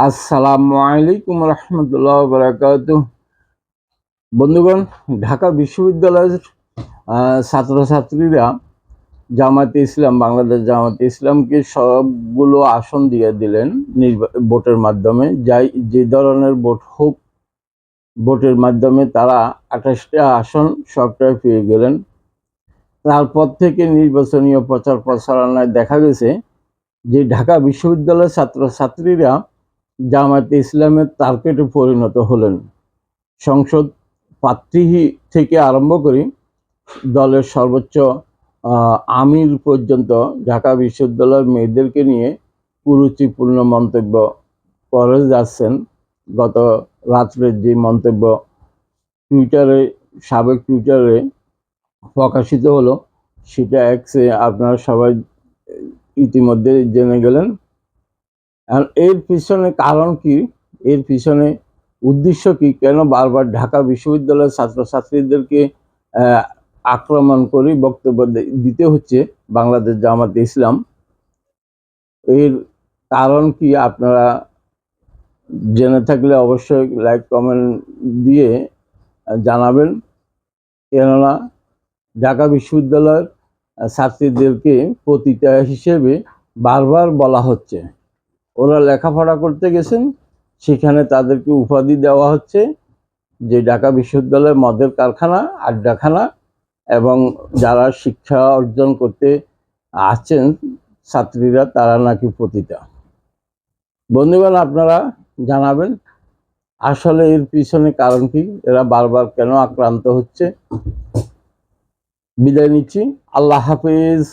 আসসালামু আলাইকুম রহমতুল্লাহ বারাকাতুহ। বন্ধুগণ, ঢাকা বিশ্ববিদ্যালয়ের ছাত্রছাত্রীরা জামায়াতে ইসলাম, বাংলাদেশ জামায়াতে ইসলামকে সবগুলো আসন দিয়ে দিলেন ভোটের মাধ্যমে। যে ধরনের ভোট হোক, ভোটের মাধ্যমে তারা 28টা আসন সবটাই পেয়ে গেলেন। তারপর থেকে নির্বাচনীয় প্রচার প্রচারণায় দেখা গেছে যে ঢাকা বিশ্ববিদ্যালয়ের ছাত্রছাত্রীরা জামায়াতে ইসলামের টার্গেটে পরিণত হলেন। সংসদ প্রার্থী থেকে আরম্ভ করে দলের সর্বোচ্চ আমির পর্যন্ত ঢাকা বিশ্ববিদ্যালয়ের মেয়েদেরকে নিয়ে কুরুচিপূর্ণ মন্তব্য করে যাচ্ছেন। গত রাত্রের যে মন্তব্য সাবেক টুইটারে প্রকাশিত হলো, সেটা এক্সে আপনারা সবাই ইতিমধ্যে জেনে গেলেন। এর পিছনে কারণ কি, এর পিছনে উদ্দেশ্য কি, কেন বারবার ঢাকা বিশ্ববিদ্যালয়ের ছাত্রছাত্রীদেরকে আক্রমণ করে বক্তব্য দিতে হচ্ছে বাংলাদেশ জামায়াতে ইসলাম? এর কারণ কি আপনারা জেনে থাকলে অবশ্যই লাইক কমেন্ট দিয়ে জানাবেন। কেননা ঢাকা বিশ্ববিদ্যালয়ের ছাত্রীদেরকে পতিতা হিসেবে বারবার বলা হচ্ছে। ওরা লেখাপড়া করতে গেছেন, সেখানে তাদেরকে উপাধি দেওয়া হচ্ছে যে ঢাকা বিশ্ববিদ্যালয়ের মদের কারখানা, আড্ডাখানা, এবং যারা শিক্ষা অর্জন করতে আছেন ছাত্রীরা, তারা নাকি পতিতা। বন্ধুগণ, আপনারা জানাবেন আসলে এর পিছনে কারণ কি, এরা বারবার কেন আক্রান্ত হচ্ছে। বিদায় নিচ্ছি, আল্লাহ হাফেজ।